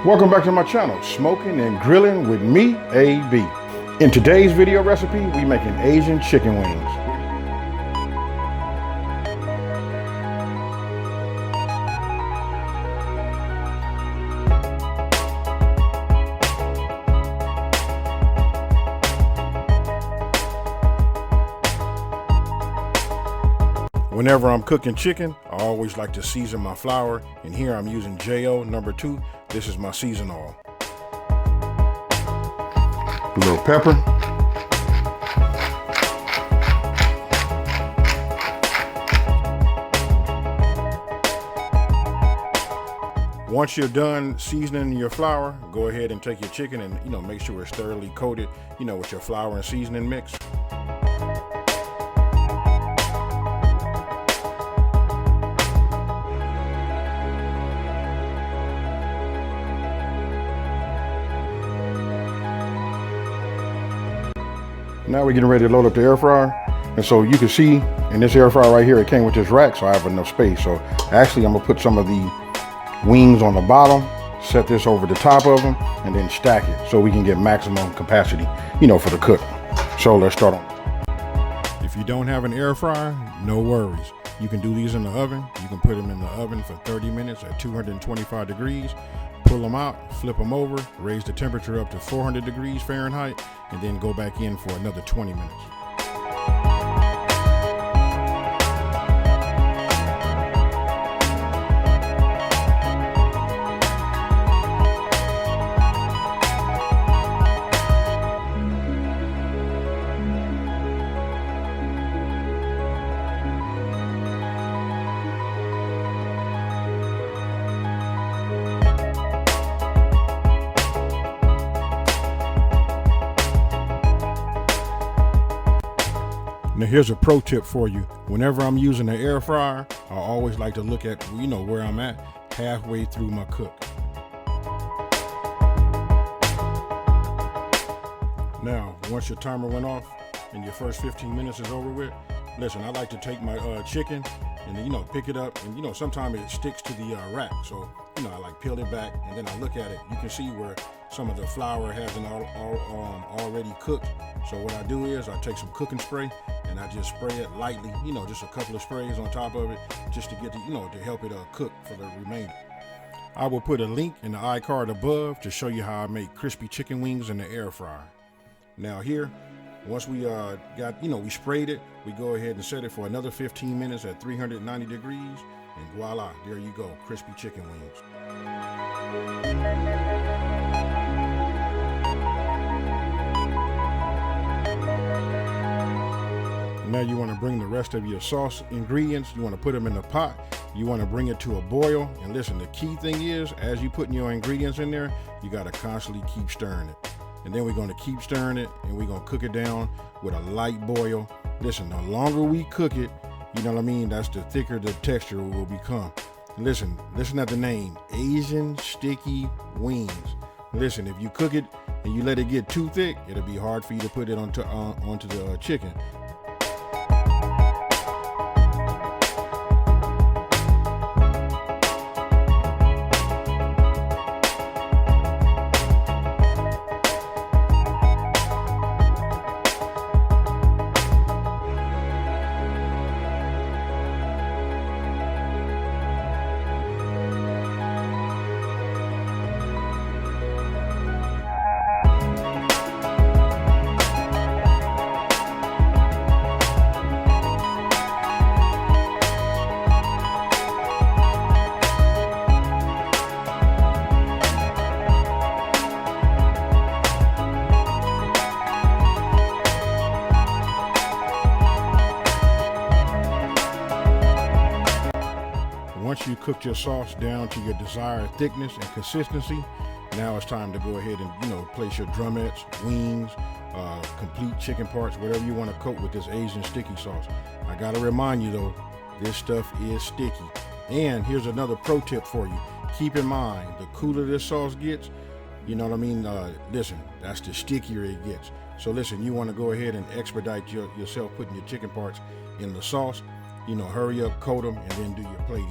Welcome back to my channel, Smoking and Grilling with me, AB. In today's video recipe, we making Asian chicken wings. Whenever I'm cooking chicken, I always like to season my flour, and here I'm using JO number 2. This is my season oil. A little pepper. Once you're done seasoning your flour, go ahead and take your chicken and make sure it's thoroughly coated, with your flour and seasoning mix. Now we're getting ready to load up the air fryer. And so you can see in this air fryer right here, it came with this rack, so I have enough space. So actually I'm gonna put some of the wings on the bottom, set this over the top of them, and then stack it so we can get maximum capacity, for the cook. So let's start on. If you don't have an air fryer, no worries. You can do these in the oven. You can put them in the oven for 30 minutes at 225 degrees. Pull them out, flip them over, raise the temperature up to 400 degrees Fahrenheit, and then go back in for another 20 minutes. Now here's a pro tip for you. Whenever I'm using an air fryer, I always like to look at, where I'm at halfway through my cook. Now, once your timer went off and your first 15 minutes is over with, listen, I like to take my chicken and pick it up, and sometimes it sticks to the rack. So, I like peel it back and then I look at it. You can see where some of the flour hasn't already cooked. So what I do is I take some cooking spray and I just spray it lightly, just a couple of sprays on top of it, just to get the, to help it cook for the remainder. I will put a link in the iCard above to show you how I make crispy chicken wings in the air fryer. Now here, once we we sprayed it, we go ahead and set it for another 15 minutes at 390 degrees, and voila, there you go, crispy chicken wings. Now you want to bring the rest of your sauce ingredients, you want to put them in the pot, you want to bring it to a boil, and listen, the key thing is, as you putting your ingredients in there, you got to constantly keep stirring it. And then we're going to keep stirring it, and we're going to cook it down with a light boil. Listen, the longer we cook it, that's the thicker the texture will become. Listen at the name, Asian sticky wings. Listen, if you cook it and you let it get too thick, it'll be hard for you to put it onto the chicken. Once you cooked your sauce down to your desired thickness and consistency, now it's time to go ahead and place your drumettes, wings, complete chicken parts, whatever you want to coat with this Asian sticky sauce. I gotta remind you though, this stuff is sticky. And here's another pro tip for you. Keep in mind, the cooler this sauce gets, listen, that's the stickier it gets. So listen, you want to go ahead and expedite yourself putting your chicken parts in the sauce. Hurry up, coat them, and then do your plating.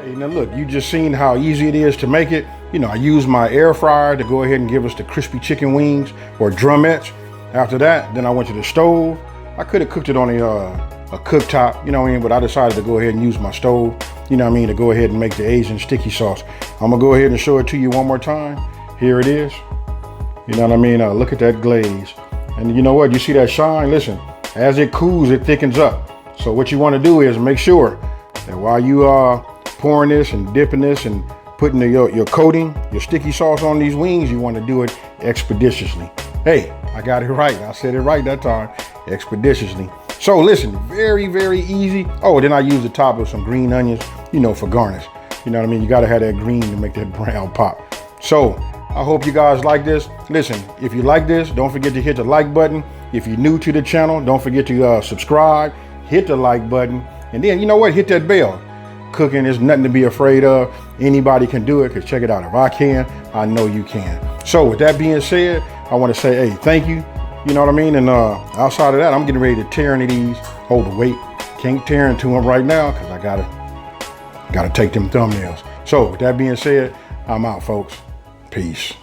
Hey, now look, you just seen how easy it is to make it. You know, I use my air fryer to go ahead and give us the crispy chicken wings or drumettes. After that, then I went to the stove. I could have cooked it on a cooktop, you know what I mean, but I decided to go ahead and use my stove, you know what I mean, to go ahead and make the Asian sticky sauce. I'm gonna go ahead and show it to you one more time. Here it is. You know what I mean? Look at that glaze. And you know what? You see that shine? Listen, as it cools, it thickens up. So what you want to do is make sure that while you are pouring this and dipping this and putting your coating, your sticky sauce on these wings, you want to do it expeditiously. Hey, I got it right. I said it right that time, expeditiously. So listen, very, very easy. Oh, then I use the top of some green onions, you know, for garnish. You know what I mean? You got to have that green to make that brown pop. So I hope you guys like this. Listen, if you like this, don't forget to hit the like button. If you're new to the channel, don't forget to subscribe, hit the like button, and then, you know what, hit that bell. Cooking is nothing to be afraid of. Anybody can do it, because check it out. If I can, I know you can. So with that being said, I want to say, hey, thank you. You know what I mean? And outside of that, I'm getting ready to tear into these. Hold the weight. Can't tear into them right now, because I gotta take them thumbnails. So with that being said, I'm out, folks. Peace.